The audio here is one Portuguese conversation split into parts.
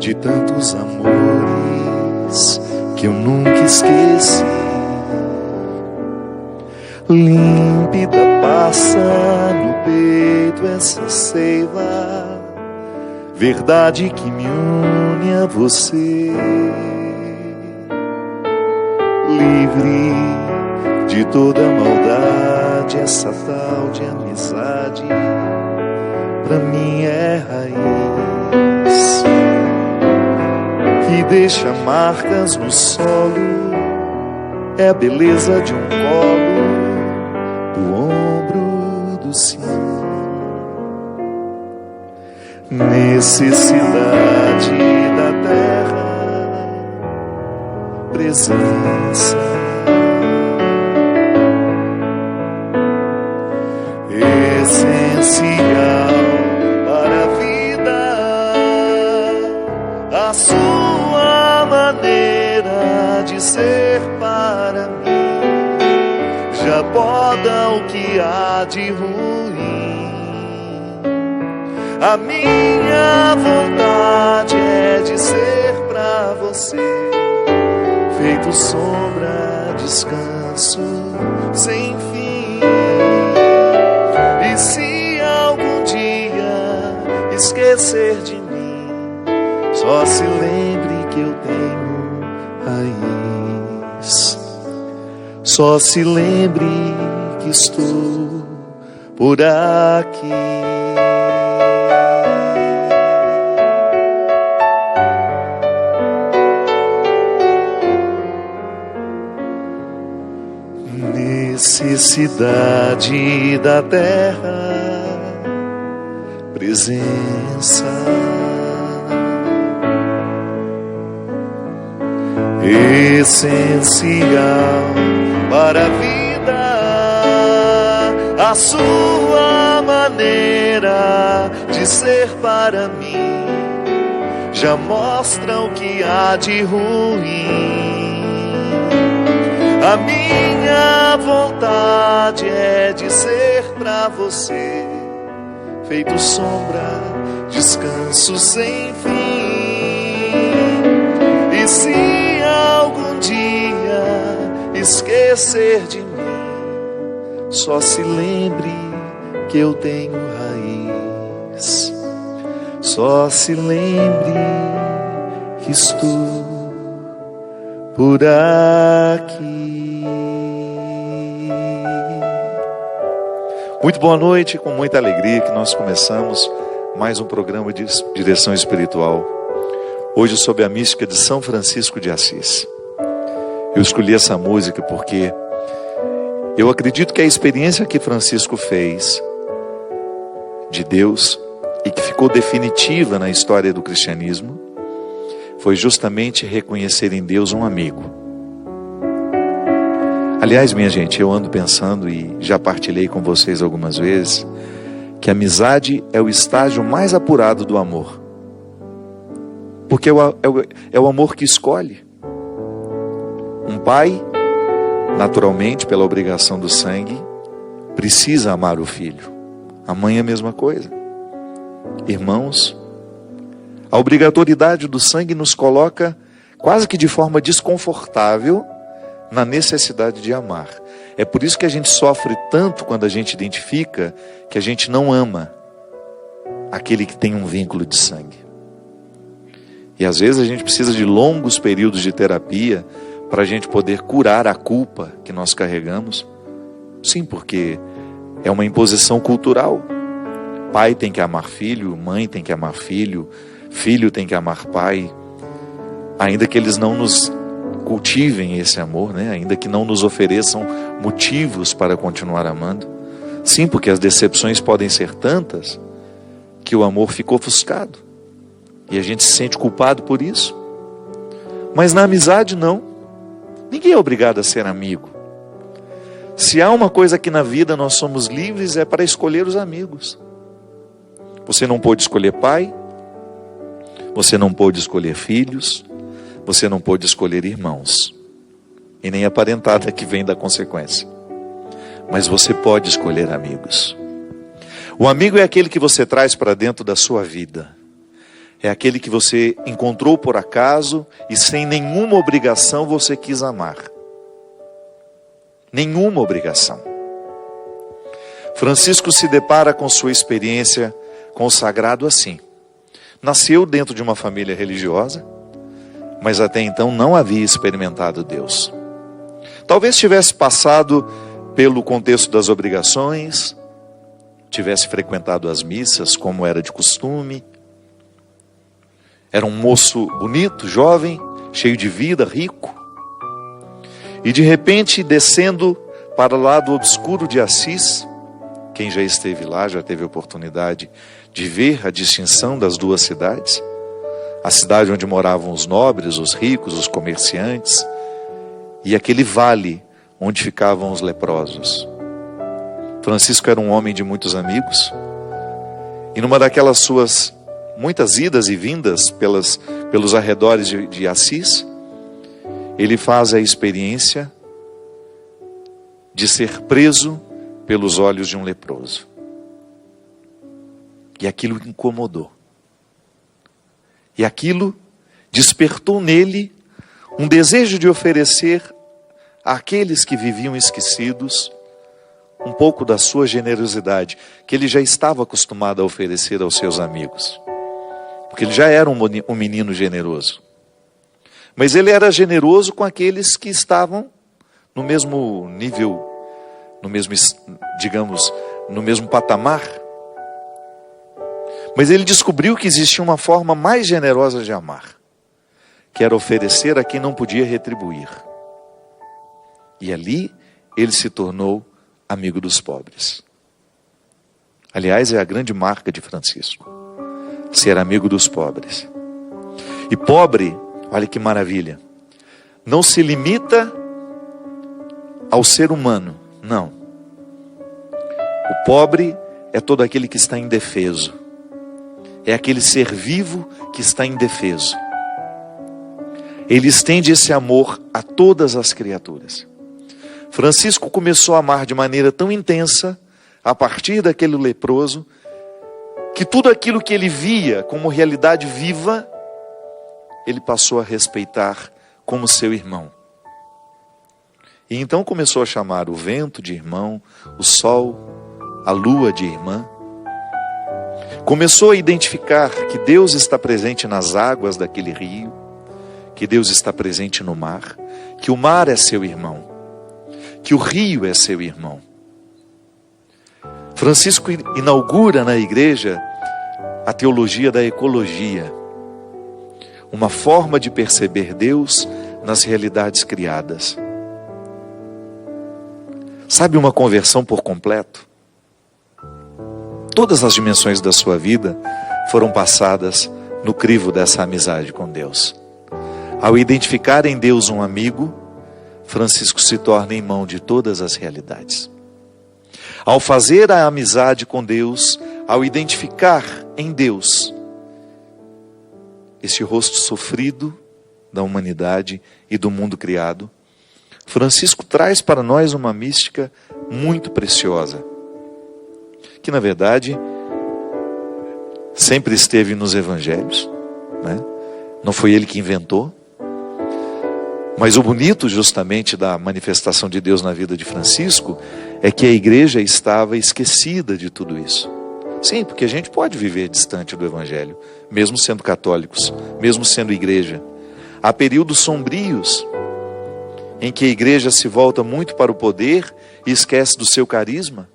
de tantos amores que eu nunca esqueci. Límpida passa no peito essa seiva, verdade que me une a você. Livre de toda maldade, essa tal de amizade pra mim é raiz, que deixa marcas no solo, é a beleza de um colo, do ombro do sim. Necessidade da terra, presença, essencial para a vida, a sua maneira de ser para mim já poda o que há de ruim. A minha vontade é de ser pra você, feito sombra, descanso sem fim. E se algum dia esquecer de mim, só se lembre que eu tenho raiz. Só se lembre que estou por aqui. Necessidade da terra, presença, essencial para a vida, a sua maneira de ser para mim já mostra o que há de ruim. A minha vontade é de ser pra você, feito sombra, descanso sem fim. E se algum dia esquecer de mim, só se lembre que eu tenho raiz. Só se lembre que estou por aqui. Muito boa noite, com muita alegria que nós começamos mais um programa de direção espiritual. Hoje sobre a mística de São Francisco de Assis. Eu escolhi essa música porque eu acredito que a experiência que Francisco fez de Deus e que ficou definitiva na história do cristianismo foi justamente reconhecer em Deus um amigo. Aliás, minha gente, eu ando pensando e já partilhei com vocês algumas vezes que a amizade é o estágio mais apurado do amor. Porque é o amor que escolhe. Um pai, naturalmente, pela obrigação do sangue, precisa amar o filho. A mãe é a mesma coisa. Irmãos, a obrigatoriedade do sangue nos coloca quase que de forma desconfortável na necessidade de amar. É por isso que a gente sofre tanto quando a gente identifica que a gente não ama aquele que tem um vínculo de sangue. E às vezes a gente precisa de longos períodos de terapia para a gente poder curar a culpa que nós carregamos. Sim, porque é uma imposição cultural. Pai tem que amar filho, mãe tem que amar filho, filho tem que amar pai, ainda que eles não nos cultivem esse amor, né? Ainda que não nos ofereçam motivos para continuar amando. Sim, porque as decepções podem ser tantas que o amor ficou ofuscado e a gente se sente culpado por isso. Mas na amizade não. Ninguém é obrigado a ser amigo. Se há uma coisa que na vida nós somos livres é para escolher os amigos. Você não pôde escolher pai, você não pôde escolher filhos, você não pôde escolher irmãos, e nem a parentada que vem da consequência. Mas você pode escolher amigos. O amigo é aquele que você traz para dentro da sua vida. É aquele que você encontrou por acaso e sem nenhuma obrigação você quis amar. Nenhuma obrigação. Francisco se depara com sua experiência com o sagrado assim. Nasceu dentro de uma família religiosa, mas até então não havia experimentado Deus. Talvez tivesse passado pelo contexto das obrigações, tivesse frequentado as missas como era de costume. Era um moço bonito, jovem, cheio de vida, rico. E de repente, descendo para o lado obscuro de Assis, quem já esteve lá, já teve a oportunidade de ver a distinção das duas cidades. A cidade onde moravam os nobres, os ricos, os comerciantes, e aquele vale onde ficavam os leprosos. Francisco era um homem de muitos amigos, e numa daquelas suas muitas idas e vindas pelos arredores de Assis, ele faz a experiência de ser preso pelos olhos de um leproso. E aquilo incomodou. E aquilo despertou nele um desejo de oferecer àqueles que viviam esquecidos um pouco da sua generosidade, que ele já estava acostumado a oferecer aos seus amigos. Porque ele já era um menino generoso. Mas ele era generoso com aqueles que estavam no mesmo nível, no mesmo, digamos, no mesmo patamar. Mas ele descobriu que existia uma forma mais generosa de amar, que era oferecer a quem não podia retribuir. E ali ele se tornou amigo dos pobres. Aliás, é a grande marca de Francisco, ser amigo dos pobres. E pobre, olha que maravilha, não se limita ao ser humano, não. O pobre é todo aquele que está indefeso. É aquele ser vivo que está indefeso. Ele estende esse amor a todas as criaturas. Francisco começou a amar de maneira tão intensa, a partir daquele leproso, que tudo aquilo que ele via como realidade viva, ele passou a respeitar como seu irmão. E então começou a chamar o vento de irmão, o sol, a lua de irmã. Começou a identificar que Deus está presente nas águas daquele rio, que Deus está presente no mar, que o mar é seu irmão, que o rio é seu irmão. Francisco inaugura na igreja a teologia da ecologia, uma forma de perceber Deus nas realidades criadas. Sabe, uma conversão por completo? Todas as dimensões da sua vida foram passadas no crivo dessa amizade com Deus. Ao identificar em Deus um amigo, Francisco se torna irmão de todas as realidades. Ao fazer a amizade com Deus, ao identificar em Deus esse rosto sofrido da humanidade e do mundo criado, Francisco traz para nós uma mística muito preciosa, que na verdade sempre esteve nos evangelhos, né? Não foi ele que inventou. Mas o bonito justamente da manifestação de Deus na vida de Francisco é que a igreja estava esquecida de tudo isso. Sim, porque a gente pode viver distante do evangelho, mesmo sendo católicos, mesmo sendo igreja. Há períodos sombrios em que a igreja se volta muito para o poder e esquece do seu carisma.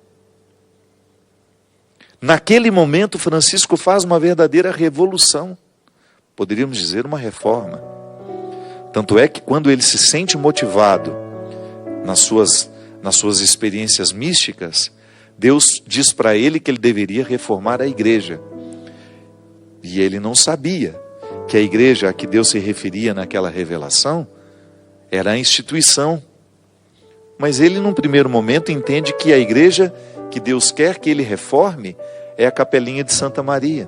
Naquele momento, Francisco faz uma verdadeira revolução, poderíamos dizer uma reforma. Tanto é que quando ele se sente motivado nas suas experiências místicas, Deus diz para ele que ele deveria reformar a igreja. E ele não sabia que a igreja a que Deus se referia naquela revelação era a instituição. Mas ele, num primeiro momento, entende que a igreja que Deus quer que ele reforme é a capelinha de Santa Maria.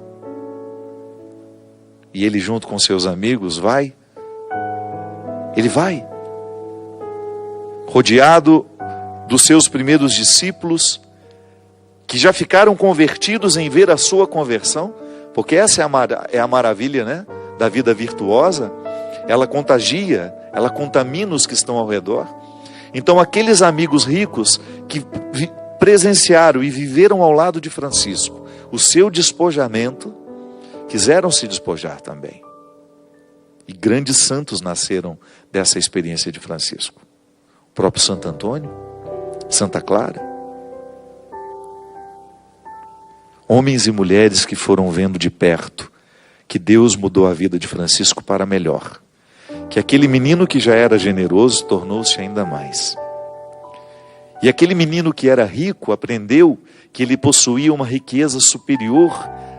E ele, junto com seus amigos, vai. Ele vai. Rodeado dos seus primeiros discípulos, que já ficaram convertidos em ver a sua conversão, Porque essa é a maravilha, né, da vida virtuosa. Ela contagia, ela contamina os que estão ao redor. Então aqueles amigos ricos que presenciaram e viveram ao lado de Francisco o seu despojamento, quiseram se despojar também. E grandes santos nasceram dessa experiência de Francisco. O próprio Santo Antônio, Santa Clara. Homens e mulheres que foram vendo de perto que Deus mudou a vida de Francisco para melhor. Que aquele menino que já era generoso tornou-se ainda mais. E aquele menino que era rico aprendeu que ele possuía uma riqueza superior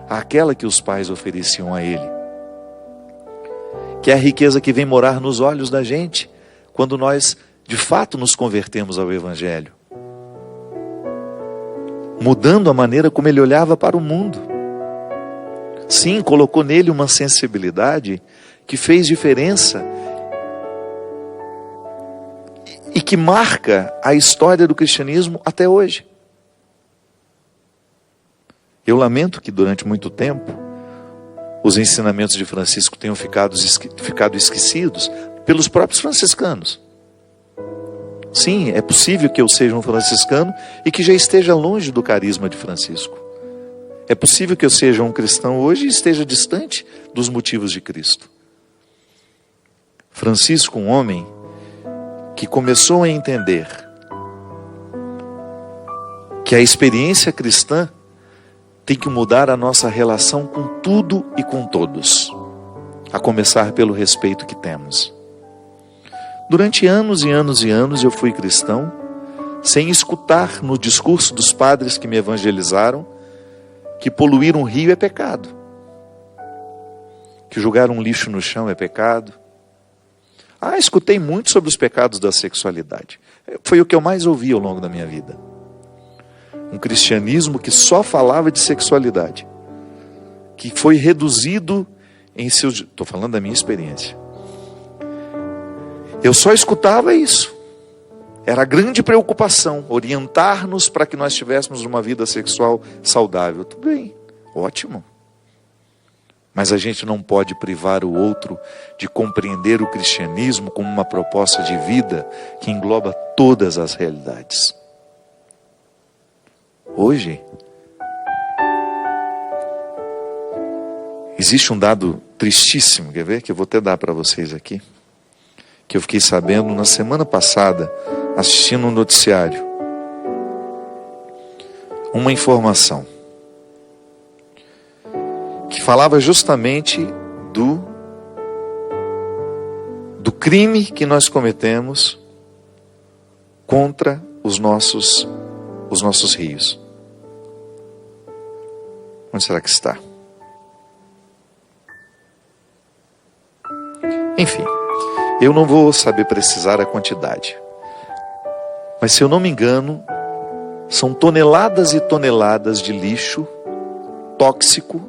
àquela que os pais ofereciam a ele. Que é a riqueza que vem morar nos olhos da gente quando nós de fato nos convertemos ao Evangelho. Mudando a maneira como ele olhava para o mundo. Sim, colocou nele uma sensibilidade que fez diferença e que marca a história do cristianismo até hoje. Eu lamento que durante muito tempo os ensinamentos de Francisco tenham ficado esquecidos pelos próprios franciscanos. Sim, é possível que eu seja um franciscano e que já esteja longe do carisma de Francisco. É possível que eu seja um cristão hoje e esteja distante dos motivos de Cristo. Francisco, um homem que começou a entender que a experiência cristã tem que mudar a nossa relação com tudo e com todos, a começar pelo respeito que temos. Durante anos e anos e anos eu fui cristão, sem escutar no discurso dos padres que me evangelizaram que poluir um rio é pecado, que jogar um lixo no chão é pecado. Escutei muito sobre os pecados da sexualidade. Foi o que eu mais ouvi ao longo da minha vida. Um cristianismo que só falava de sexualidade, que foi reduzido em seus... Estou falando da minha experiência. Eu só escutava isso. Era a grande preocupação, orientar-nos para que nós tivéssemos uma vida sexual saudável. Tudo bem, ótimo. Mas a gente não pode privar o outro de compreender o cristianismo como uma proposta de vida que engloba todas as realidades. Hoje, existe um dado tristíssimo, quer ver? Que eu vou até dar para vocês aqui. Que eu fiquei sabendo na semana passada, assistindo um noticiário. Uma informação que falava justamente do crime que nós cometemos contra os nossos rios. Onde será que está? Enfim, eu não vou saber precisar a quantidade. Mas se eu não me engano, são toneladas e toneladas de lixo tóxico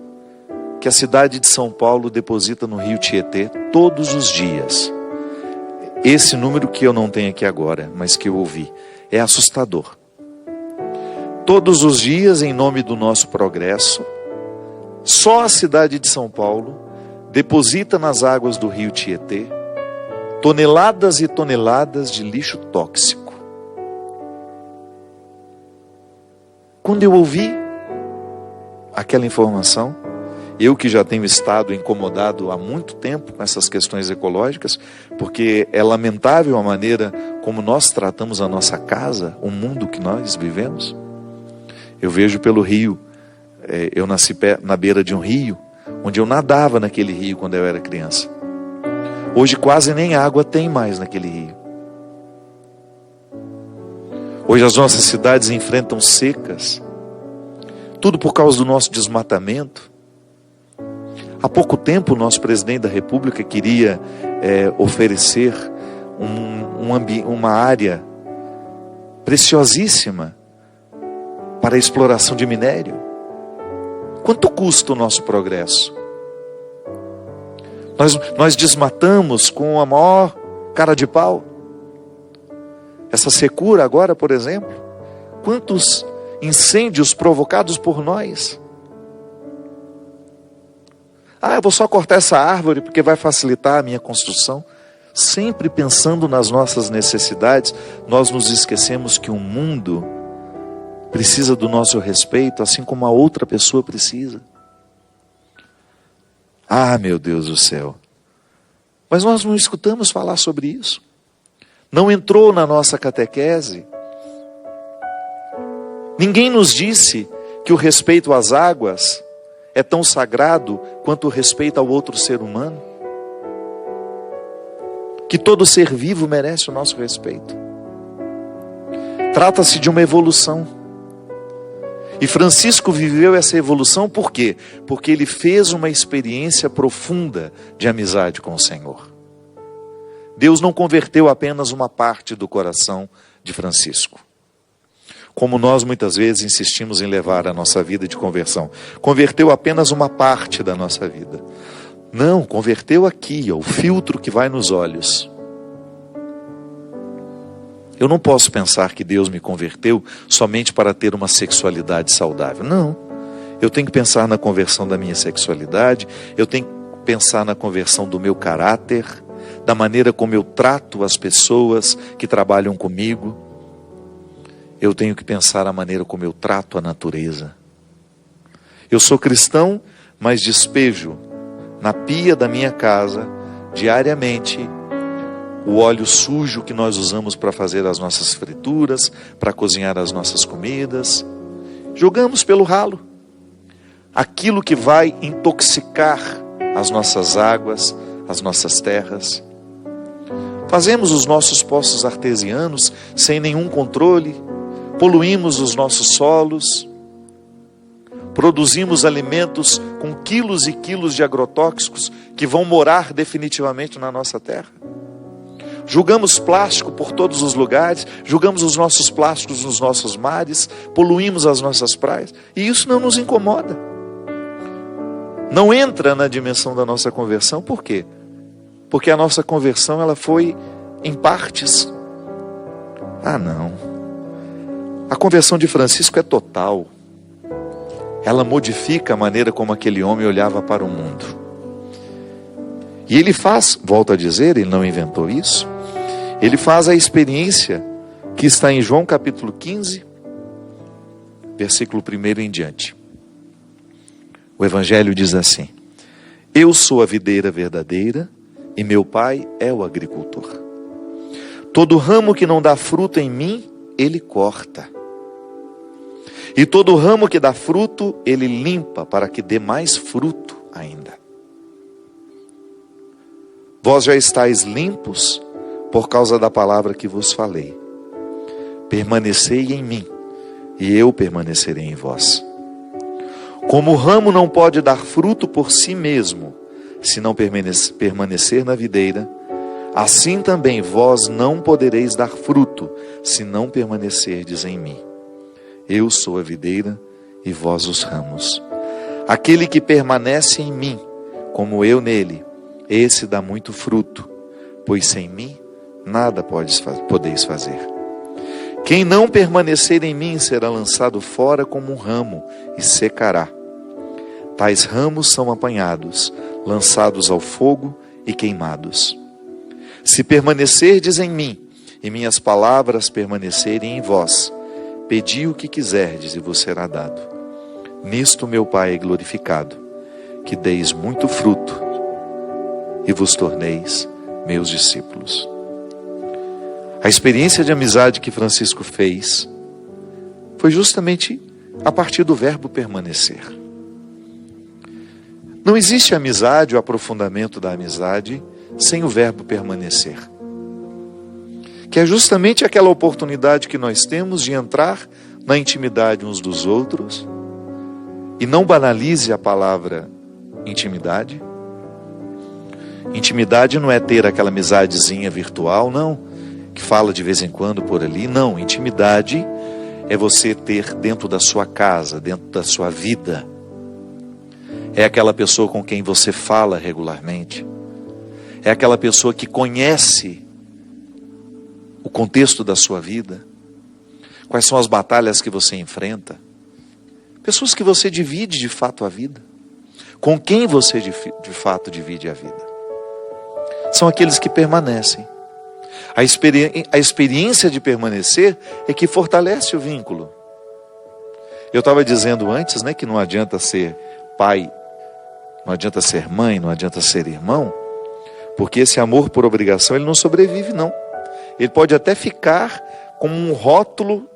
que a cidade de São Paulo deposita no rio Tietê todos os dias. Esse número que eu não tenho aqui agora, mas que eu ouvi, é assustador. Todos os dias, em nome do nosso progresso, só a cidade de São Paulo deposita nas águas do rio Tietê toneladas e toneladas de lixo tóxico. Quando eu ouvi aquela informação, eu que já tenho estado incomodado há muito tempo com essas questões ecológicas, porque é lamentável a maneira como nós tratamos a nossa casa, o mundo que nós vivemos. Eu vejo pelo rio, eu nasci na beira de um rio, onde eu nadava naquele rio quando eu era criança. Hoje quase nem água tem mais naquele rio. Hoje as nossas cidades enfrentam secas, tudo por causa do nosso desmatamento. Há pouco tempo o nosso presidente da República queria oferecer uma área preciosíssima para a exploração de minério. Quanto custa o nosso progresso? Nós desmatamos com a maior cara de pau. Essa secura agora, por exemplo, quantos incêndios provocados por nós? Eu vou só cortar essa árvore porque vai facilitar a minha construção. Sempre pensando nas nossas necessidades, nós nos esquecemos que o mundo precisa do nosso respeito, assim como a outra pessoa precisa. Meu Deus do céu. Mas nós não escutamos falar sobre isso. Não entrou na nossa catequese. Ninguém nos disse que o respeito às águas é tão sagrado quanto o respeito ao outro ser humano. Que todo ser vivo merece o nosso respeito. Trata-se de uma evolução. E Francisco viveu essa evolução por quê? Porque ele fez uma experiência profunda de amizade com o Senhor. Deus não converteu apenas uma parte do coração de Francisco. Como nós muitas vezes insistimos em levar a nossa vida de conversão. Converteu apenas uma parte da nossa vida. Não, converteu aqui, o filtro que vai nos olhos. Eu não posso pensar que Deus me converteu somente para ter uma sexualidade saudável. Não. Eu tenho que pensar na conversão da minha sexualidade, eu tenho que pensar na conversão do meu caráter, da maneira como eu trato as pessoas que trabalham comigo. Eu tenho que pensar a maneira como eu trato a natureza. Eu sou cristão, mas despejo na pia da minha casa, diariamente, o óleo sujo que nós usamos para fazer as nossas frituras, para cozinhar as nossas comidas. Jogamos pelo ralo. Aquilo que vai intoxicar as nossas águas, as nossas terras. Fazemos os nossos poços artesianos sem nenhum controle, poluímos os nossos solos, produzimos alimentos com quilos e quilos de agrotóxicos que vão morar definitivamente na nossa terra. Jogamos plástico por todos os lugares, jogamos os nossos plásticos nos nossos mares, poluímos as nossas praias, e isso não nos incomoda. Não entra na dimensão da nossa conversão, por quê? Porque a nossa conversão ela foi em partes. Não. A conversão de Francisco é total. Ela modifica a maneira como aquele homem olhava para o mundo. E ele faz, volto a dizer, ele não inventou isso, ele faz a experiência que está em João capítulo 15, versículo 1 em diante. O Evangelho diz assim: Eu sou a videira verdadeira e meu pai é o agricultor. Todo ramo que não dá fruto em mim, ele corta. E todo ramo que dá fruto, ele limpa para que dê mais fruto ainda. Vós já estáis limpos por causa da palavra que vos falei. Permanecei em mim, e eu permanecerei em vós. Como o ramo não pode dar fruto por si mesmo, se não permanecer na videira, assim também vós não podereis dar fruto, se não permanecerdes em mim. Eu sou a videira e vós os ramos. Aquele que permanece em mim, como eu nele, esse dá muito fruto, pois sem mim nada podeis fazer. Quem não permanecer em mim será lançado fora como um ramo e secará. Tais ramos são apanhados, lançados ao fogo e queimados. Se permanecerdes em mim e minhas palavras permanecerem em vós, pedi o que quiserdes e vos será dado. Nisto meu Pai é glorificado, que deis muito fruto e vos torneis meus discípulos. A experiência de amizade que Francisco fez foi justamente a partir do verbo permanecer. Não existe amizade ou aprofundamento da amizade sem o verbo permanecer. Que é justamente aquela oportunidade que nós temos de entrar na intimidade uns dos outros. E não banalize a palavra intimidade. Intimidade não é ter aquela amizadezinha virtual, não, que fala de vez em quando por ali. Não, intimidade é você ter dentro da sua casa, dentro da sua vida. É aquela pessoa com quem você fala regularmente. É aquela pessoa que conhece o contexto da sua vida. Quais são as batalhas que você enfrenta. Pessoas que você divide de fato a vida. com quem você de fato divide a vida. São aqueles que permanecem. A experiência de permanecer é que fortalece o vínculo. Eu estava dizendo antes, né, que não adianta ser pai, não adianta ser mãe, não adianta ser irmão, porque esse amor por obrigação ele não sobrevive, não. Ele pode até ficar como um rótulo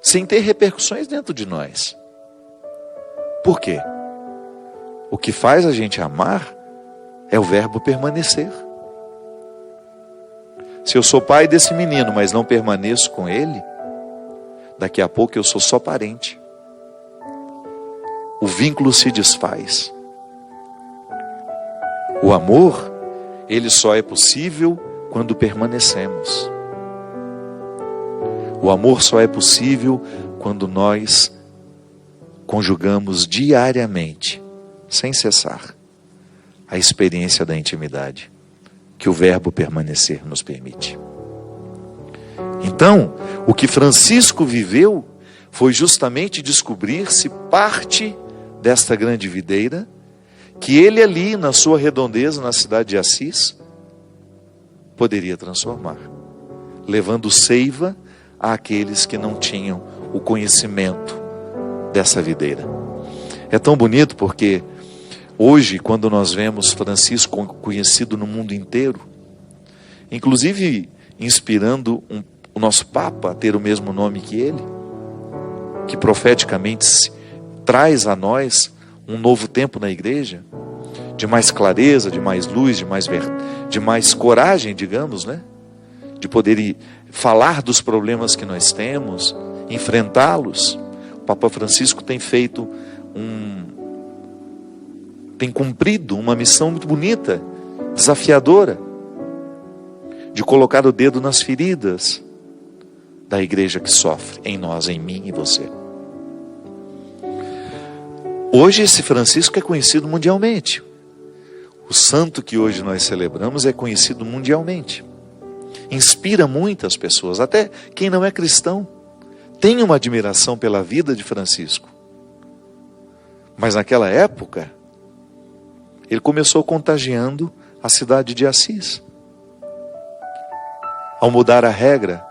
sem ter repercussões dentro de nós. Por quê? O que faz a gente amar é o verbo permanecer. Se eu sou pai desse menino, mas não permaneço com ele, daqui a pouco eu sou só parente. O vínculo se desfaz. O amor, ele só é possível quando permanecemos. O amor só é possível quando nós conjugamos diariamente, sem cessar, a experiência da intimidade que o verbo permanecer nos permite. Então, o que Francisco viveu foi justamente descobrir-se parte desta grande videira, que ele ali na sua redondeza, na cidade de Assis, poderia transformar, levando seiva àqueles que não tinham o conhecimento dessa videira. É tão bonito porque hoje, quando nós vemos Francisco conhecido no mundo inteiro, inclusive inspirando o nosso Papa a ter o mesmo nome que ele, que profeticamente traz a nós um novo tempo na igreja, de mais clareza, de mais luz, de mais coragem, digamos, né? De poder falar dos problemas que nós temos, enfrentá-los. O Papa Francisco tem tem cumprido uma missão muito bonita, desafiadora, de colocar o dedo nas feridas da igreja que sofre, em nós, em mim e você. Hoje esse Francisco é conhecido mundialmente. O santo que hoje nós celebramos é conhecido mundialmente. Inspira muitas pessoas, até quem não é cristão tem uma admiração pela vida de Francisco. Mas naquela época, ele começou contagiando a cidade de Assis, ao mudar a regra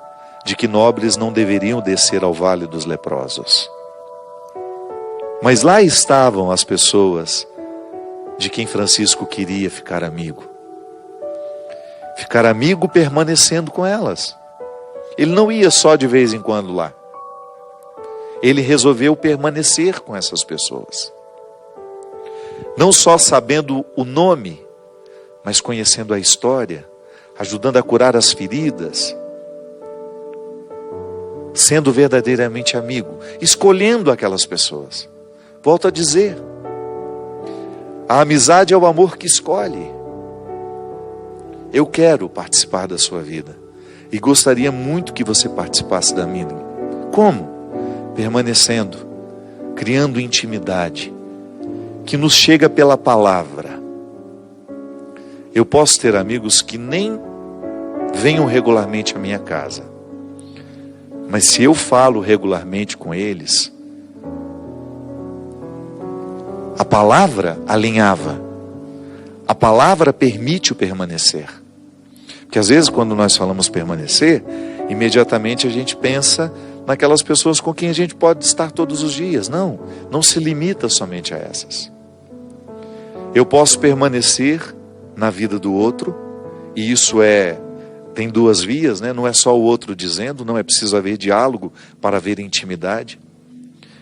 de que nobres não deveriam descer ao vale dos leprosos. Mas lá estavam as pessoas de quem Francisco queria ficar amigo. Ficar amigo permanecendo com elas. Ele não ia só de vez em quando lá. Ele resolveu permanecer com essas pessoas. Não só sabendo o nome, mas conhecendo a história, ajudando a curar as feridas, sendo verdadeiramente amigo, escolhendo aquelas pessoas. Volto a dizer, a amizade é o amor que escolhe. Eu quero participar da sua vida e gostaria muito que você participasse da minha. Como? Permanecendo, criando intimidade, que nos chega pela palavra. Eu posso ter amigos que nem venham regularmente à minha casa, mas se eu falo regularmente com eles, a palavra alinhava, a palavra permite o permanecer. Porque às vezes quando nós falamos permanecer, imediatamente a gente pensa naquelas pessoas com quem a gente pode estar todos os dias. Não, não se limita somente a essas. Eu posso permanecer na vida do outro, e isso tem duas vias, né? Não é só o outro dizendo, não é preciso haver diálogo para haver intimidade.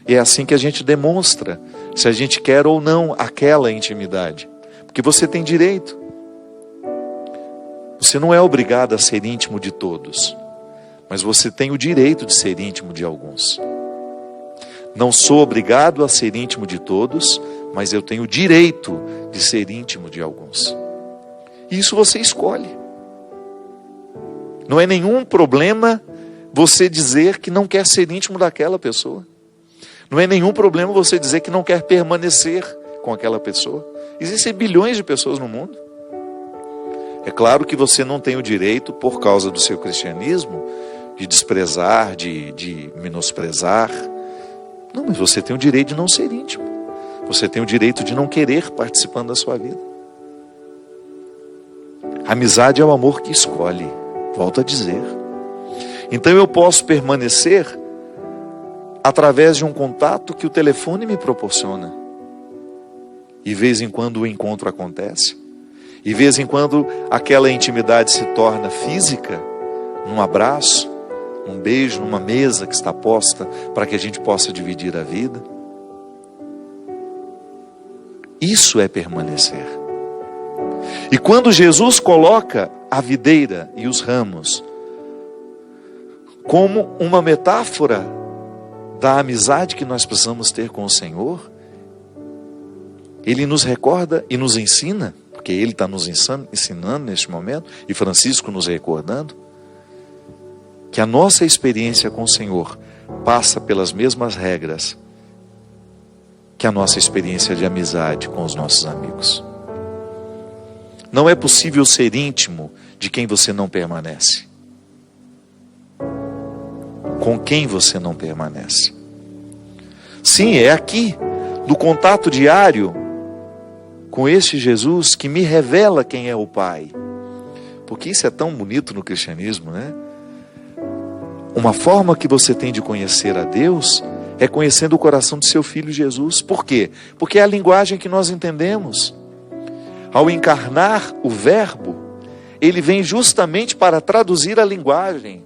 E é assim que a gente demonstra se a gente quer ou não aquela intimidade. Porque você tem direito. Você não é obrigado a ser íntimo de todos, mas você tem o direito de ser íntimo de alguns. Não sou obrigado a ser íntimo de todos, mas eu tenho o direito de ser íntimo de alguns. E isso você escolhe. Não é nenhum problema você dizer que não quer ser íntimo daquela pessoa. Não é nenhum problema você dizer que não quer permanecer com aquela pessoa. Existem bilhões de pessoas no mundo. É claro que você não tem o direito, por causa do seu cristianismo, de desprezar, de menosprezar. Não, mas você tem o direito de não ser íntimo. Você tem o direito de não querer participando da sua vida. A amizade é o amor que escolhe, volto a dizer. Então eu posso permanecer através de um contato que o telefone me proporciona. E de vez em quando o encontro acontece. E de vez em quando aquela intimidade se torna física, num abraço, num beijo, numa mesa que está posta para que a gente possa dividir a vida. Isso é permanecer. E quando Jesus coloca a videira e os ramos como uma metáfora da amizade que nós precisamos ter com o Senhor, Ele nos recorda e nos ensina, porque Ele está nos ensinando neste momento, e Francisco nos recordando, que a nossa experiência com o Senhor passa pelas mesmas regras que a nossa experiência de amizade com os nossos amigos. Não é possível ser íntimo de quem você não permanece. Com quem você não permanece. Sim, é aqui, no contato diário com este Jesus, que me revela quem é o Pai. Porque isso é tão bonito no cristianismo, né? Uma forma que você tem de conhecer a Deus é conhecendo o coração de seu Filho Jesus. Por quê? Porque é a linguagem que nós entendemos. Ao encarnar o Verbo, Ele vem justamente para traduzir a linguagem,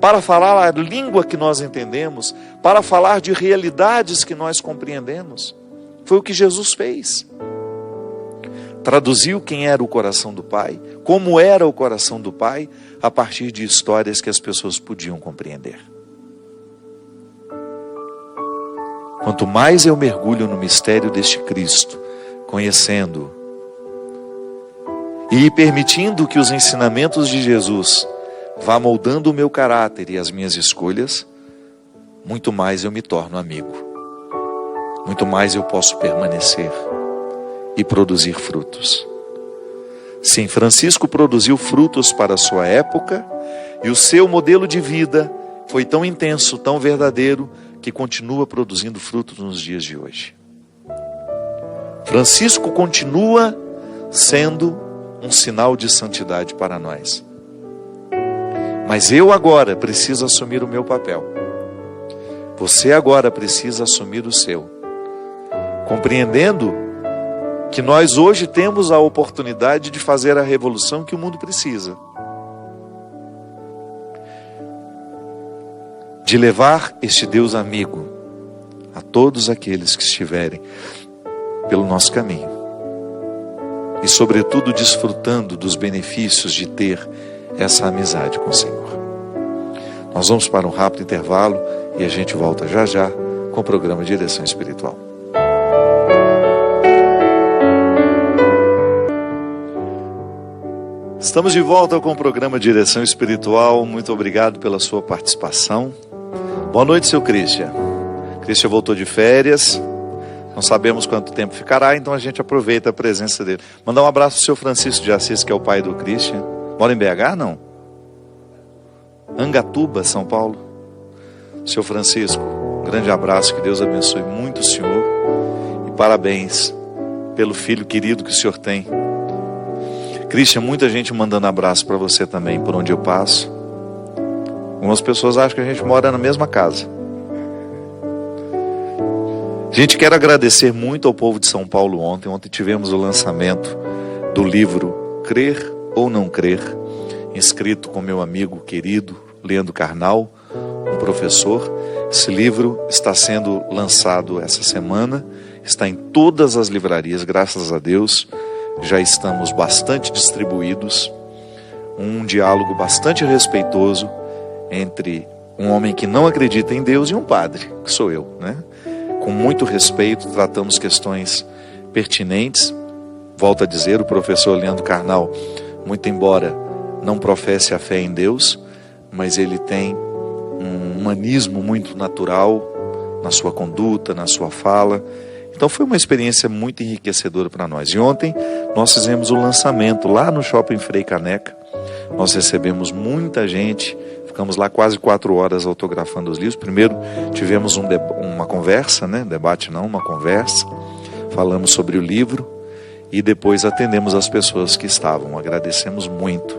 para falar a língua que nós entendemos, para falar de realidades que nós compreendemos. Foi o que Jesus fez. Traduziu quem era o coração do Pai, como era o coração do Pai, a partir de histórias que as pessoas podiam compreender. Quanto mais eu mergulho no mistério deste Cristo, conhecendo e permitindo que os ensinamentos de Jesus vá moldando o meu caráter e as minhas escolhas, muito mais eu me torno amigo. Muito mais eu posso permanecer e produzir frutos. Sim, Francisco produziu frutos para a sua época e o seu modelo de vida foi tão intenso, tão verdadeiro, que continua produzindo frutos nos dias de hoje. Francisco continua sendo um sinal de santidade para nós. Mas eu agora preciso assumir o meu papel. Você agora precisa assumir o seu. Compreendendo que nós hoje temos a oportunidade de fazer a revolução que o mundo precisa. De levar este Deus amigo a todos aqueles que estiverem pelo nosso caminho. E sobretudo desfrutando dos benefícios de ter essa amizade com o Senhor. Nós vamos para um rápido intervalo e a gente volta já já com o programa Direção Espiritual. Estamos de volta com o programa Direção Espiritual. Muito obrigado pela sua participação. Boa noite, seu Christian. Christian voltou de férias. Não sabemos quanto tempo ficará, então a gente aproveita a presença dele. Mandar um abraço ao seu Francisco de Assis, que é o pai do Christian. Mora em BH, não? Angatuba, São Paulo. Seu Francisco, um grande abraço, que Deus abençoe muito o senhor. E parabéns pelo filho querido que o senhor tem. Christian, muita gente mandando abraço para você também, por onde eu passo. Algumas pessoas acham que a gente mora na mesma casa. A gente quer agradecer muito ao povo de São Paulo ontem. Ontem tivemos o lançamento do livro Crer ou Não Crer, escrito com meu amigo querido Leandro Carnal, um professor. Esse livro está sendo lançado essa semana, está em todas as livrarias, graças a Deus. Já estamos bastante distribuídos. Um diálogo bastante respeitoso entre um homem que não acredita em Deus e um padre, que sou eu, né? Com muito respeito, tratamos questões pertinentes. Volto a dizer, o professor Leandro Carnal, muito embora não professe a fé em Deus, mas ele tem um humanismo muito natural na sua conduta, na sua fala. Então foi uma experiência muito enriquecedora para nós. E ontem nós fizemos o lançamento lá no Shopping Frei Caneca. Nós recebemos muita gente Ficamos lá quase 4 horas autografando os livros. Primeiro tivemos uma conversa, né? Debate não, uma conversa. Falamos sobre o livro e depois atendemos as pessoas que estavam. Agradecemos muito.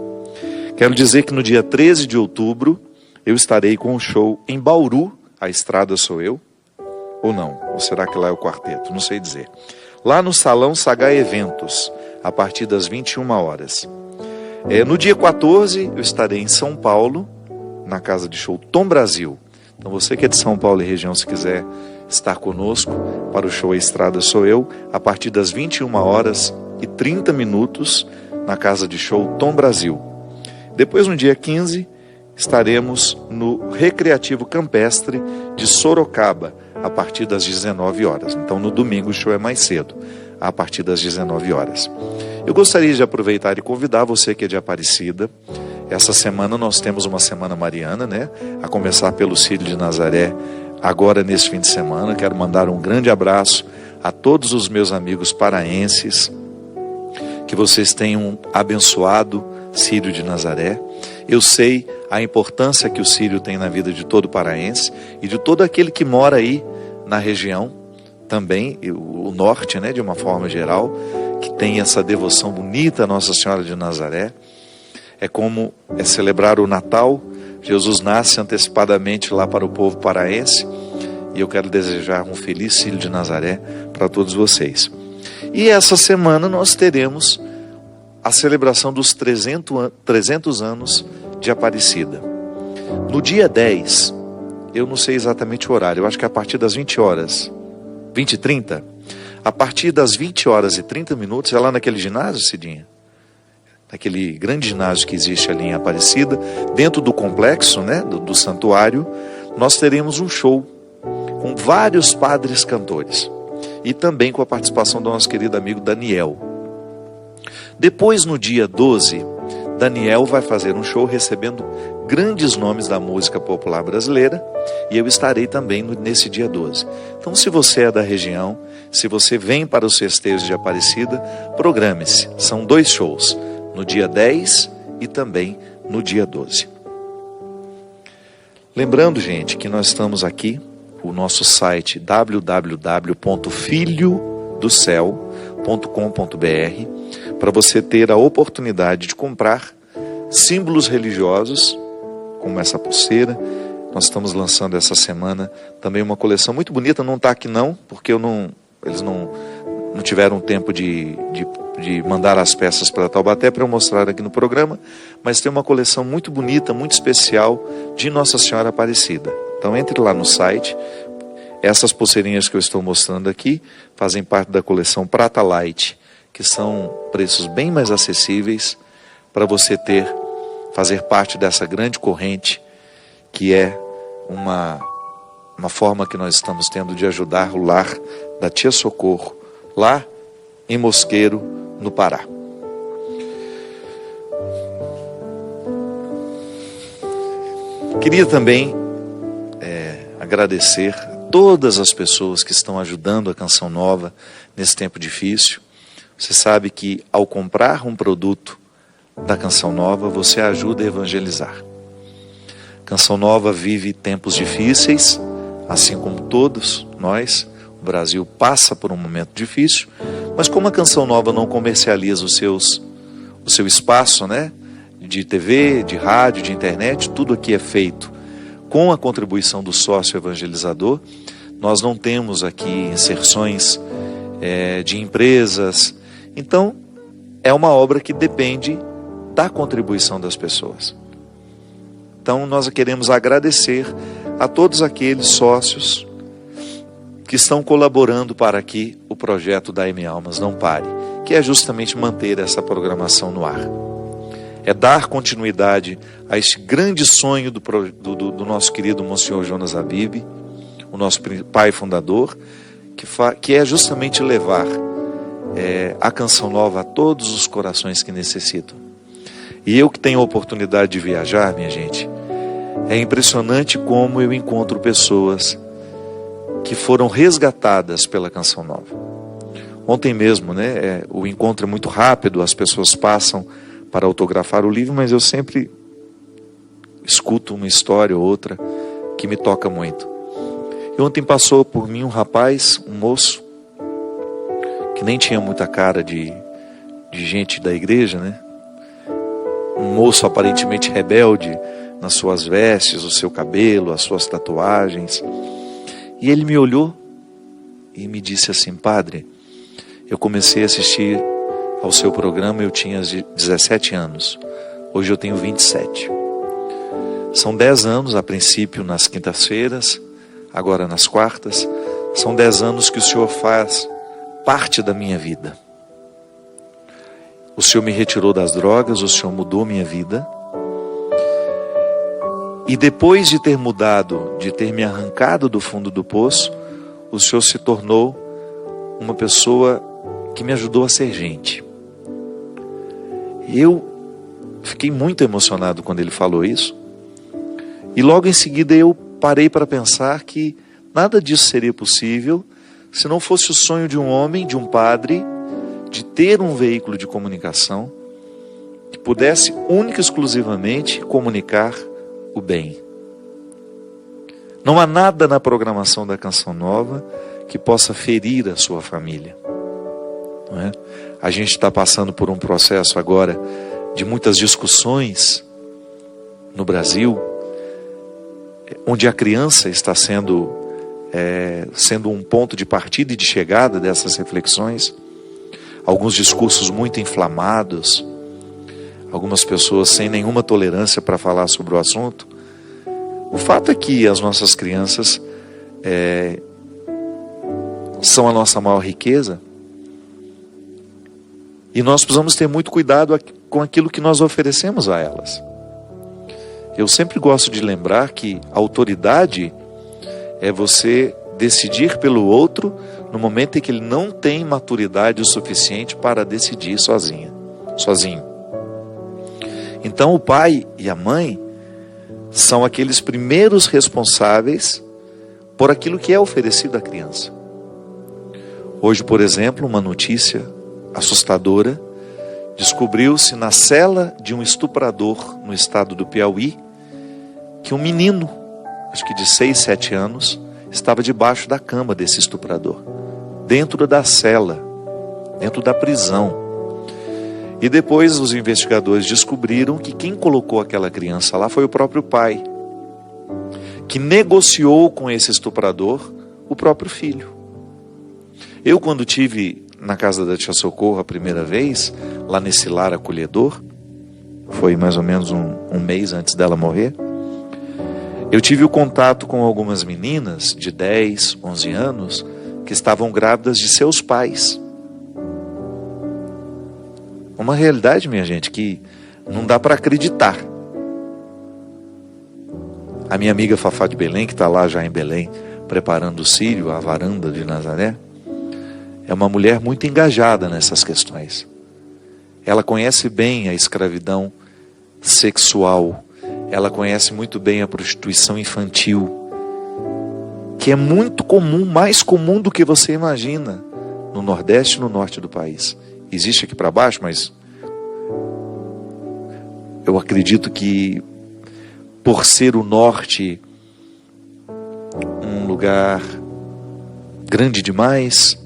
Quero dizer que no dia 13 de outubro eu estarei com um show em Bauru. A estrada sou eu. Ou não? Ou será que lá é o quarteto? Não sei dizer. Lá no Salão Sagá Eventos, a partir das 21 horas. No dia 14 eu estarei em São Paulo, na casa de show Tom Brasil. Então você que é de São Paulo e região, se quiser estar conosco para o show A Estrada Sou Eu, a partir das 21 horas e 30 minutos, na casa de show Tom Brasil. Depois, no dia 15, estaremos no Recreativo Campestre de Sorocaba, a partir das 19 horas. Então, no domingo, o show é mais cedo, a partir das 19 horas. Eu gostaria de aproveitar e convidar você que é de Aparecida. Essa semana nós temos uma semana mariana, né? A começar pelo Círio de Nazaré, agora nesse fim de semana. Quero mandar um grande abraço a todos os meus amigos paraenses. Que vocês tenham abençoado Círio de Nazaré. Eu sei a importância que o Círio tem na vida de todo paraense e de todo aquele que mora aí na região, também o norte, né, de uma forma geral, que tem essa devoção bonita a Nossa Senhora de Nazaré. É como celebrar o Natal. Jesus nasce antecipadamente lá para o povo paraense e eu quero desejar um feliz Círio de Nazaré para todos vocês. E essa semana nós teremos a celebração dos 300 anos de Aparecida. No dia 10, eu não sei exatamente o horário, eu acho que é a partir das 20 e 30, a partir das 20 horas e 30 minutos, é lá naquele ginásio, Cidinha? Naquele grande ginásio que existe ali em Aparecida, dentro do complexo, né, do santuário, nós teremos um show com vários padres cantores e também com a participação do nosso querido amigo Daniel. Depois, no dia 12, Daniel vai fazer um show recebendo grandes nomes da música popular brasileira e eu estarei também nesse dia 12. Então, se você é da região, se você vem para os festejos de Aparecida, programe-se. São 2 shows, no dia 10 e também no dia 12. Lembrando, gente, que nós estamos aqui, o nosso site www.filhodocel.com.br, para você ter a oportunidade de comprar símbolos religiosos, como essa pulseira. Nós estamos lançando essa semana também uma coleção muito bonita. Não está aqui não, porque eles não tiveram tempo de mandar as peças para Taubaté para eu mostrar aqui no programa, mas tem uma coleção muito bonita, muito especial de Nossa Senhora Aparecida. Então entre lá no site. Essas pulseirinhas que eu estou mostrando aqui fazem parte da coleção Prata Light, que são preços bem mais acessíveis para você fazer parte dessa grande corrente, que é uma forma que nós estamos tendo de ajudar o lar da Tia Socorro, lá em Mosqueiro, no Pará. Queria também agradecer a todas as pessoas que estão ajudando a Canção Nova nesse tempo difícil. Você sabe que ao comprar um produto da Canção Nova, você ajuda a evangelizar. Canção Nova vive tempos difíceis, assim como todos nós. O Brasil passa por um momento difícil, mas como a Canção Nova não comercializa o seu espaço, né, de TV, de rádio, de internet, tudo aqui é feito com a contribuição do sócio evangelizador. Nós não temos aqui inserções de empresas. Então, é uma obra que depende da contribuição das pessoas. Então, nós queremos agradecer a todos aqueles sócios que estão colaborando para que o projeto da M Almas não pare, que é justamente manter essa programação no ar. É dar continuidade a este grande sonho do nosso querido Monsenhor Jonas Habib, o nosso pai fundador, que é justamente levar a Canção Nova a todos os corações que necessitam. E eu que tenho a oportunidade de viajar, minha gente, é impressionante como eu encontro pessoas que foram resgatadas pela Canção Nova. Ontem mesmo, né, o encontro é muito rápido, as pessoas passam para autografar o livro, mas eu sempre escuto uma história ou outra que me toca muito. E ontem passou por mim um rapaz, um moço, que nem tinha muita cara de gente da igreja, né? Um moço aparentemente rebelde nas suas vestes, o seu cabelo, as suas tatuagens. E ele me olhou e me disse assim: padre, eu comecei a assistir ao seu programa, eu tinha 17 anos. Hoje eu tenho 27. São 10 anos, a princípio nas quintas-feiras, agora nas quartas. São 10 anos que o Senhor faz parte da minha vida. O Senhor me retirou das drogas, o Senhor mudou minha vida. E depois de ter mudado, de ter me arrancado do fundo do poço, o Senhor se tornou uma pessoa que me ajudou a ser gente. Eu fiquei muito emocionado quando ele falou isso. E logo em seguida eu parei para pensar que nada disso seria possível se não fosse o sonho de um homem, de um padre, de ter um veículo de comunicação que pudesse única e exclusivamente comunicar o bem. Não há nada na programação da Canção Nova que possa ferir a sua família. Não é? A gente está passando por um processo agora de muitas discussões no Brasil, onde a criança está sendo um ponto de partida e de chegada dessas reflexões. Alguns discursos muito inflamados, algumas pessoas sem nenhuma tolerância para falar sobre o assunto. O fato é que as nossas crianças são a nossa maior riqueza, e nós precisamos ter muito cuidado com aquilo que nós oferecemos a elas. Eu sempre gosto de lembrar que a autoridade é você decidir pelo outro no momento em que ele não tem maturidade o suficiente para decidir sozinho. Então o pai e a mãe são aqueles primeiros responsáveis por aquilo que é oferecido à criança. Hoje, por exemplo, uma notícia assustadora: descobriu-se na cela de um estuprador no estado do Piauí que um menino, acho que de 6, 7 anos, estava debaixo da cama desse estuprador, dentro da cela, dentro da prisão. E depois os investigadores descobriram que quem colocou aquela criança lá foi o próprio pai, que negociou com esse estuprador o próprio filho. Eu, quando tive na casa da tia Socorro a primeira vez, lá nesse lar acolhedor, foi mais ou menos um mês antes dela morrer, eu tive o contato com algumas meninas de 10, 11 anos que estavam grávidas de seus pais. Uma realidade, minha gente, que não dá para acreditar. A minha amiga Fafá de Belém, que está lá já em Belém, preparando o círio, a varanda de Nazaré, é uma mulher muito engajada nessas questões. Ela conhece bem a escravidão sexual, ela conhece muito bem a prostituição infantil, que é muito comum, mais comum do que você imagina, no Nordeste e no Norte do país. Existe aqui para baixo, mas eu acredito que, por ser o Norte um lugar grande demais,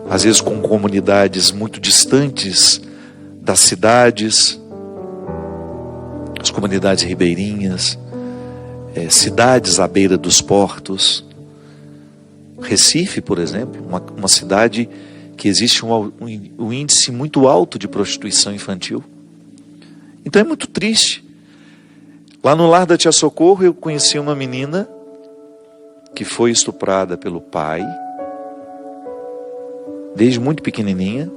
às vezes com comunidades muito distantes das cidades, as comunidades ribeirinhas, cidades à beira dos portos. Recife, por exemplo, uma cidade que existe um índice muito alto de prostituição infantil. Então é muito triste. Lá no lar da tia Socorro eu conheci uma menina que foi estuprada pelo pai, desde muito pequenininha,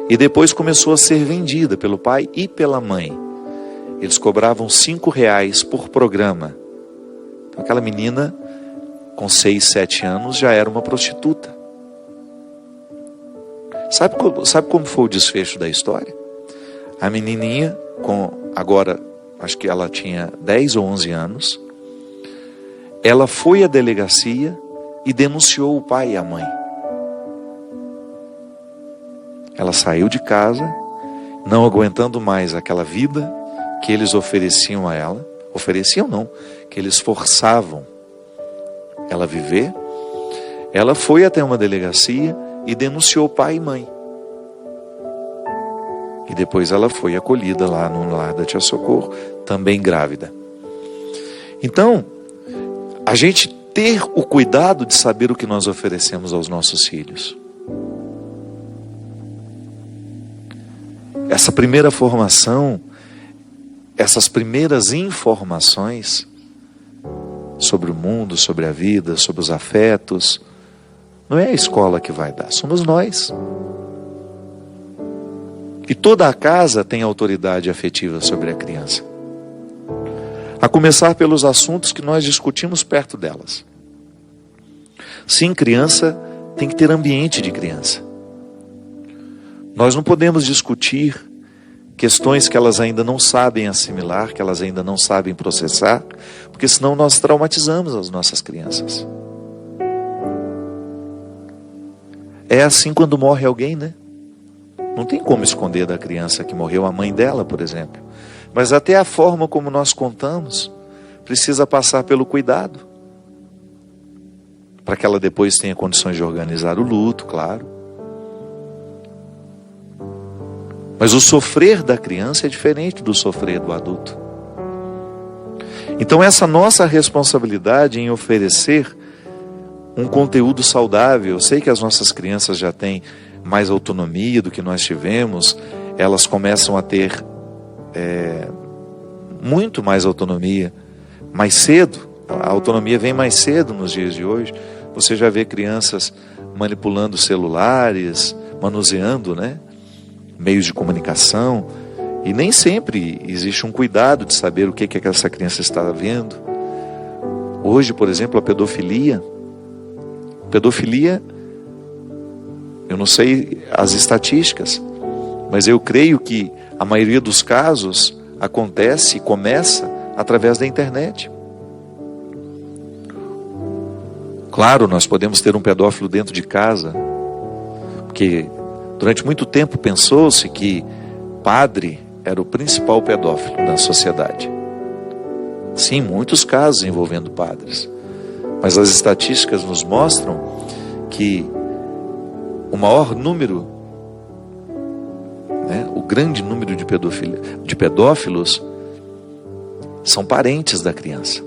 e depois começou a ser vendida pelo pai e pela mãe. Eles cobravam R$5 por programa. Então, aquela menina com 6, 7 anos já era uma prostituta. Sabe como foi o desfecho da história? A menininha, agora acho que ela tinha 10 ou 11 anos, ela foi à delegacia e denunciou o pai e a mãe. Ela saiu de casa, não aguentando mais aquela vida que eles ofereciam a ela, ofereciam não, que eles forçavam ela a viver, ela foi até uma delegacia e denunciou pai e mãe. E depois ela foi acolhida lá no lar da Tia Socorro, também grávida. Então, a gente ter o cuidado de saber o que nós oferecemos aos nossos filhos. Essa primeira formação, essas primeiras informações sobre o mundo, sobre a vida, sobre os afetos, não é a escola que vai dar, somos nós. E toda a casa tem autoridade afetiva sobre a criança. A começar pelos assuntos que nós discutimos perto delas. Sim, criança tem que ter ambiente de criança. Nós não podemos discutir questões que elas ainda não sabem assimilar, que elas ainda não sabem processar, porque senão nós traumatizamos as nossas crianças. É assim quando morre alguém, né? Não tem como esconder da criança que morreu a mãe dela, por exemplo. Mas até a forma como nós contamos precisa passar pelo cuidado, para que ela depois tenha condições de organizar o luto, claro. Mas o sofrer da criança é diferente do sofrer do adulto. Então essa nossa responsabilidade em oferecer um conteúdo saudável, eu sei que as nossas crianças já têm mais autonomia do que nós tivemos, elas começam a ter muito mais autonomia, mais cedo, a autonomia vem mais cedo nos dias de hoje. Você já vê crianças manipulando celulares, manuseando, né, meios de comunicação, e nem sempre existe um cuidado de saber o que essa criança está vendo. Hoje, por exemplo, a pedofilia, eu não sei as estatísticas, mas eu creio que a maioria dos casos acontece e começa através da internet. Claro, nós podemos ter um pedófilo dentro de casa, porque durante muito tempo pensou-se que padre era o principal pedófilo da sociedade. Sim, muitos casos envolvendo padres. Mas as estatísticas nos mostram que o maior número, o grande número de pedófilos são parentes da criança.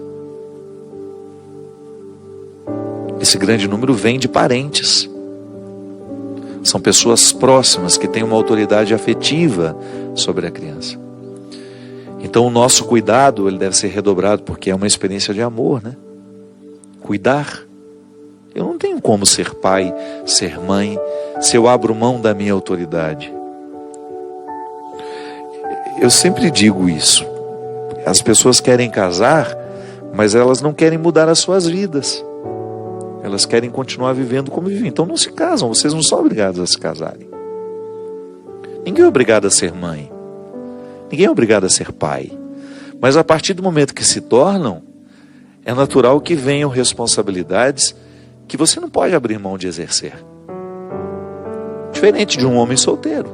Esse grande número vem de parentes. São pessoas próximas que têm uma autoridade afetiva sobre a criança. Então o nosso cuidado ele deve ser redobrado, porque é uma experiência de amor, né? Cuidar. Eu não tenho como ser pai, ser mãe, se eu abro mão da minha autoridade. Eu sempre digo isso. As pessoas querem casar, mas elas não querem mudar as suas vidas. Elas querem continuar vivendo como vivem. Então não se casam, vocês não são obrigados a se casarem. Ninguém é obrigado a ser mãe. Ninguém é obrigado a ser pai. Mas a partir do momento que se tornam, é natural que venham responsabilidades que você não pode abrir mão de exercer. Diferente de um homem solteiro.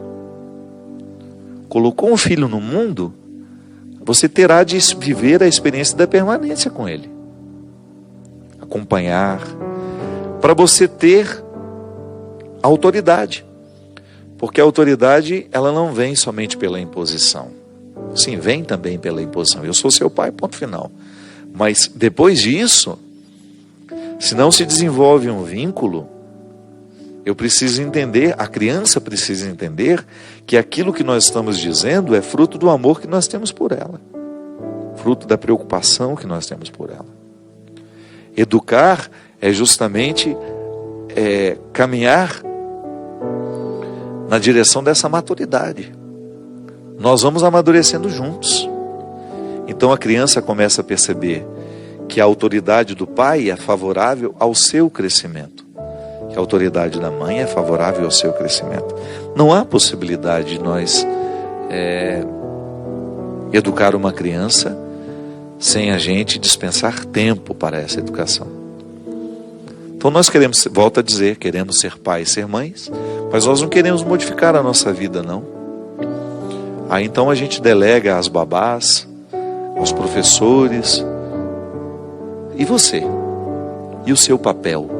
Colocou um filho no mundo, você terá de viver a experiência da permanência com ele. Acompanhar, para você ter autoridade. Porque a autoridade, ela não vem somente pela imposição. Sim, vem também pela imposição. Eu sou seu pai, ponto final. Mas depois disso, se não se desenvolve um vínculo, eu preciso entender, a criança precisa entender que aquilo que nós estamos dizendo é fruto do amor que nós temos por ela. Fruto da preocupação que nós temos por ela. Educar é justamente caminhar na direção dessa maturidade. Nós vamos amadurecendo juntos. Então a criança começa a perceber que a autoridade do pai é favorável ao seu crescimento, que a autoridade da mãe é favorável ao seu crescimento. Não há possibilidade de nós educar uma criança sem a gente dispensar tempo para essa educação. Então nós queremos, volto a dizer, queremos ser pais, ser mães, mas nós não queremos modificar a nossa vida, não. Aí então a gente delega às babás, aos professores. E você? E o seu papel?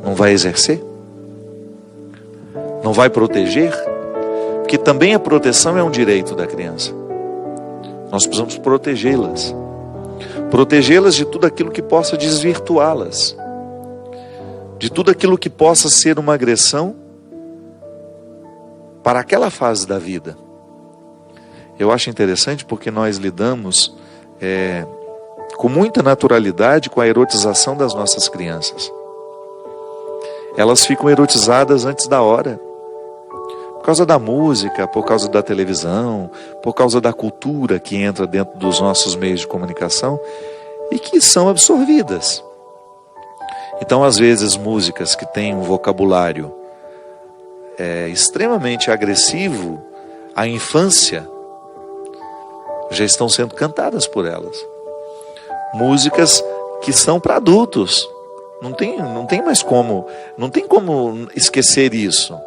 Não vai exercer? Não vai proteger? Porque também a proteção é um direito da criança. Nós precisamos protegê-las. Protegê-las de tudo aquilo que possa desvirtuá-las. De tudo aquilo que possa ser uma agressão para aquela fase da vida. Eu acho interessante porque nós lidamos com muita naturalidade com a erotização das nossas crianças. Elas ficam erotizadas antes da hora. Por causa da música, por causa da televisão, por causa da cultura que entra dentro dos nossos meios de comunicação e que são absorvidas. Então, às vezes, músicas que têm um vocabulário extremamente agressivo à infância já estão sendo cantadas por elas. Músicas que são para adultos. Não tem mais como, não tem como esquecer isso.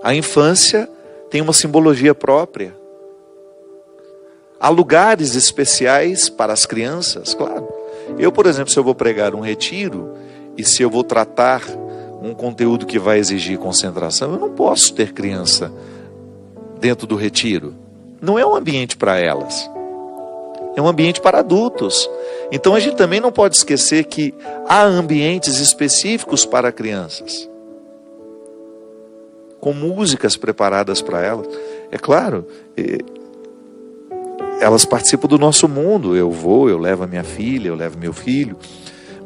A infância tem uma simbologia própria. Há lugares especiais para as crianças, claro. Eu, por exemplo, se eu vou pregar um retiro e se eu vou tratar um conteúdo que vai exigir concentração, eu não posso ter criança dentro do retiro. Não é um ambiente para elas. É um ambiente para adultos. Então a gente também não pode esquecer que há ambientes específicos para crianças, com músicas preparadas para elas. É claro, elas participam do nosso mundo. Eu levo a minha filha, eu levo meu filho,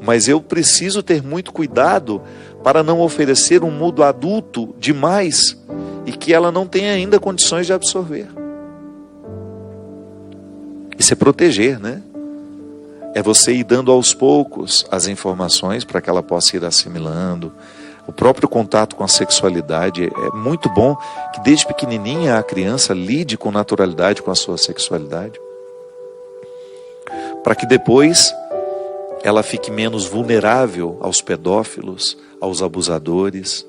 mas eu preciso ter muito cuidado para não oferecer um mundo adulto demais e que ela não tenha ainda condições de absorver. Isso é proteger, né? É você ir dando aos poucos as informações para que ela possa ir assimilando. O próprio contato com a sexualidade é muito bom que desde pequenininha a criança lide com naturalidade com a sua sexualidade. Para que depois ela fique menos vulnerável aos pedófilos, aos abusadores.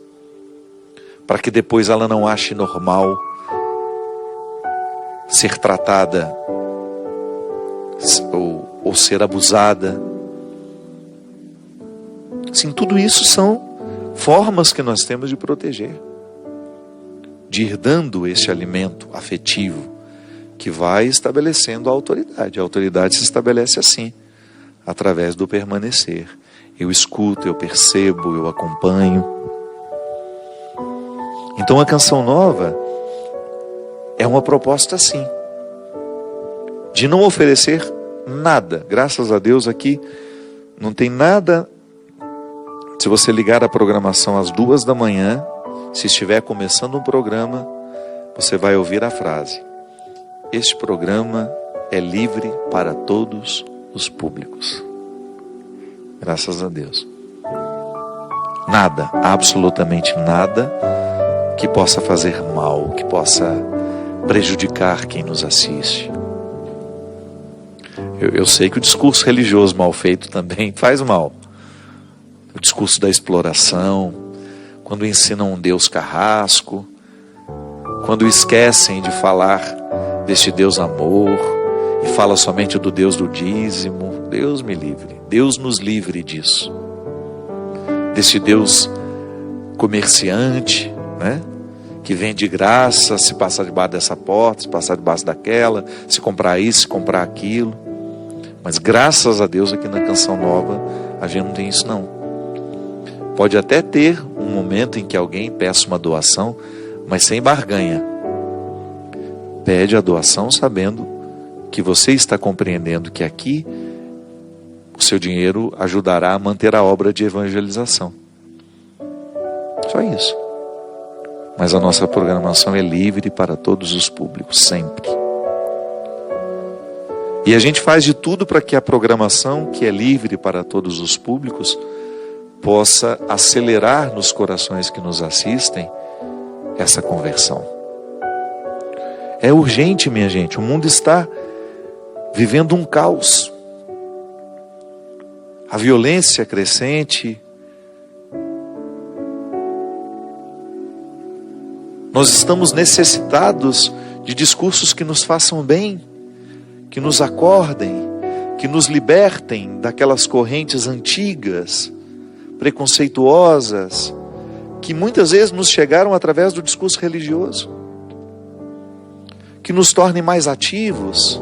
Para que depois ela não ache normal ser tratada ou ser abusada. Sim, tudo isso são formas que nós temos de proteger, de ir dando esse alimento afetivo que vai estabelecendo a autoridade. A autoridade se estabelece assim, através do permanecer. Eu escuto, eu percebo, eu acompanho. Então a Canção Nova é uma proposta assim, de não oferecer nada. Graças a Deus aqui não tem nada. Se você ligar a programação às 2 da manhã, se estiver começando um programa, você vai ouvir a frase: este programa é livre para todos os públicos. Graças a Deus. Nada, absolutamente nada que possa fazer mal, que possa prejudicar quem nos assiste. Eu sei que o discurso religioso mal feito também faz mal. O discurso da exploração, quando ensinam um Deus carrasco, quando esquecem de falar deste Deus amor e fala somente do Deus do dízimo. Deus me livre, Deus nos livre disso. Desse Deus comerciante, né? Que vem de graça, se passar debaixo dessa porta, se passar debaixo daquela, se comprar isso, se comprar aquilo. Mas graças a Deus aqui na Canção Nova a gente não tem isso não. Pode até ter um momento em que alguém peça uma doação, mas sem barganha. Pede a doação sabendo que você está compreendendo que aqui o seu dinheiro ajudará a manter a obra de evangelização. Só isso. Mas a nossa programação é livre para todos os públicos, sempre. E a gente faz de tudo para que a programação, que é livre para todos os públicos, possa acelerar nos corações que nos assistem essa conversão. É urgente, minha gente. O mundo está vivendo um caos. A violência crescente, Nós estamos necessitados de discursos que nos façam bem, que nos acordem, que nos libertem daquelas correntes antigas, preconceituosas, que muitas vezes nos chegaram através do discurso religioso, que nos tornem mais ativos,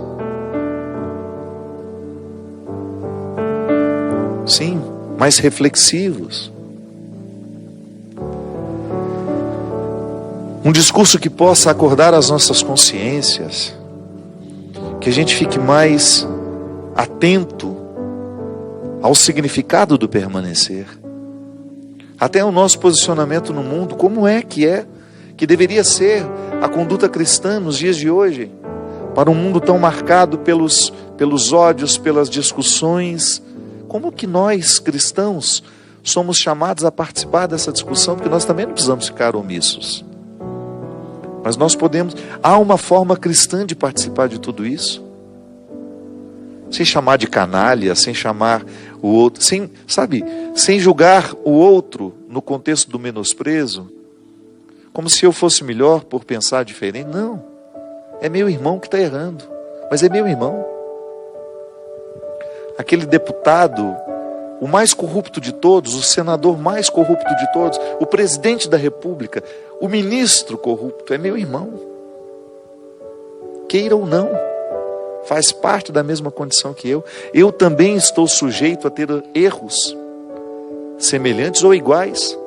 sim, mais reflexivos. Um discurso que possa acordar as nossas consciências, que a gente fique mais atento ao significado do permanecer, até o nosso posicionamento no mundo, como é, que deveria ser a conduta cristã nos dias de hoje, para um mundo tão marcado pelos ódios, pelas discussões. Como que nós, cristãos, somos chamados a participar dessa discussão, porque nós também não precisamos ficar omissos. Mas nós podemos, há uma forma cristã de participar de tudo isso, sem chamar de canalha, sem chamar o outro, sem julgar o outro no contexto do menosprezo, como se eu fosse melhor por pensar diferente. Não, é meu irmão que está errando, mas é meu irmão. Aquele deputado, o mais corrupto de todos, o senador mais corrupto de todos, o presidente da república, o ministro corrupto, é meu irmão. Queira ou não, faz parte da mesma condição que eu. Eu também estou sujeito a ter erros semelhantes ou iguais,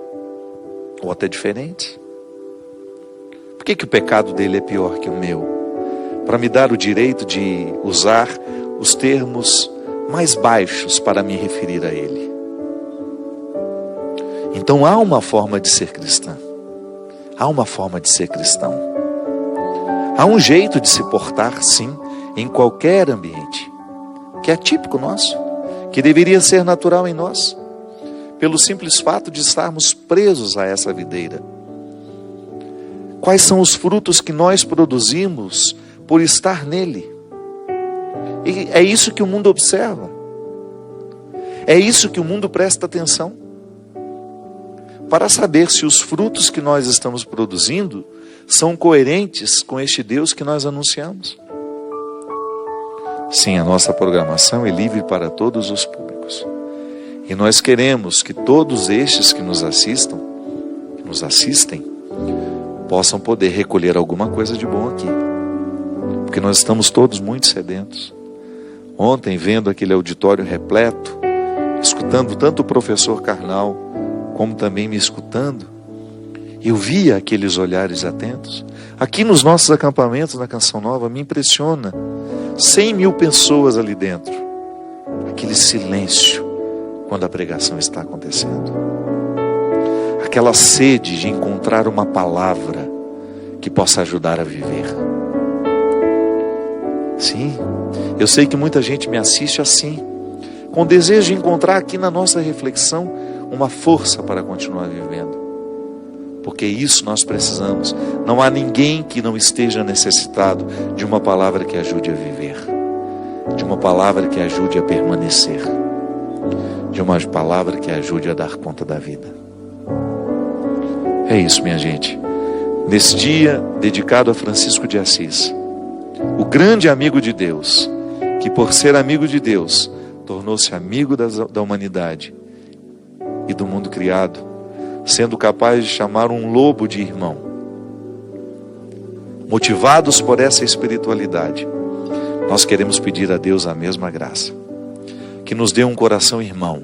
ou até diferentes. Por que o pecado dele é pior que o meu? Para me dar o direito de usar os termos mais baixos para me referir a ele. Então há uma forma de ser cristã. Há uma forma de ser cristão. Há um jeito de se portar, sim, em qualquer ambiente, que é típico nosso, que deveria ser natural em nós, pelo simples fato de estarmos presos a essa videira. Quais são os frutos que nós produzimos por estar nele? E é isso que o mundo observa. É isso que o mundo presta atenção. Para saber se os frutos que nós estamos produzindo são coerentes com este Deus que nós anunciamos. Sim, a nossa programação é livre para todos os públicos. E nós queremos que todos estes que nos assistem, possam poder recolher alguma coisa de bom aqui. Porque nós estamos todos muito sedentos. Ontem, vendo aquele auditório repleto, escutando tanto o professor Karnal, como também me escutando, eu via aqueles olhares atentos. Aqui nos nossos acampamentos, na Canção Nova, me impressiona. 100.000 pessoas ali dentro. Aquele silêncio quando a pregação está acontecendo. Aquela sede de encontrar uma palavra que possa ajudar a viver. Sim, eu sei que muita gente me assiste assim, com desejo de encontrar aqui na nossa reflexão uma força para continuar vivendo. Porque isso nós precisamos. Não há ninguém que não esteja necessitado de uma palavra que ajude a viver, de uma palavra que ajude a permanecer, de uma palavra que ajude a dar conta da vida. É isso, minha gente. Nesse dia dedicado a Francisco de Assis, o grande amigo de Deus, que por ser amigo de Deus, tornou-se amigo da humanidade e do mundo criado, sendo capaz de chamar um lobo de irmão. Motivados por essa espiritualidade, nós queremos pedir a Deus a mesma graça, que nos dê um coração irmão,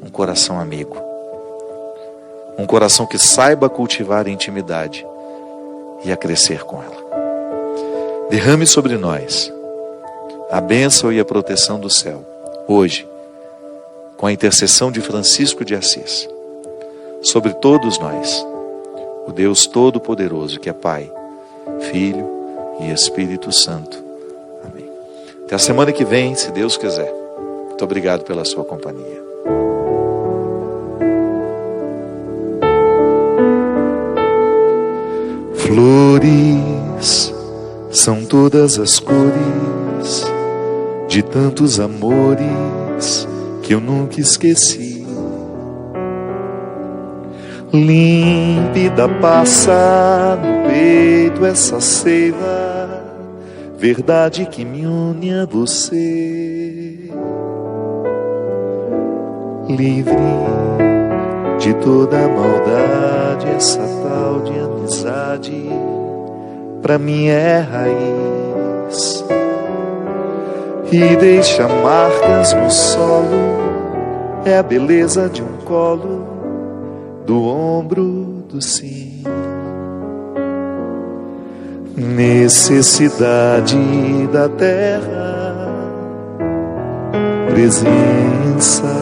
um coração amigo, um coração que saiba cultivar a intimidade e a crescer com ela. Derrame sobre nós a bênção e a proteção do céu, hoje, com a intercessão de Francisco de Assis, sobre todos nós, o Deus Todo-Poderoso, que é Pai, Filho e Espírito Santo. Amém. Até a semana que vem, se Deus quiser. Muito obrigado pela sua companhia. Flores são todas as cores de tantos amores que eu nunca esqueci. Límpida passa no peito essa seiva, verdade que me une a você. Livre de toda a maldade, essa tal de amizade pra mim é raiz e deixa marcas no solo. É a beleza de um colo, do ombro do sim. Necessidade da terra, presença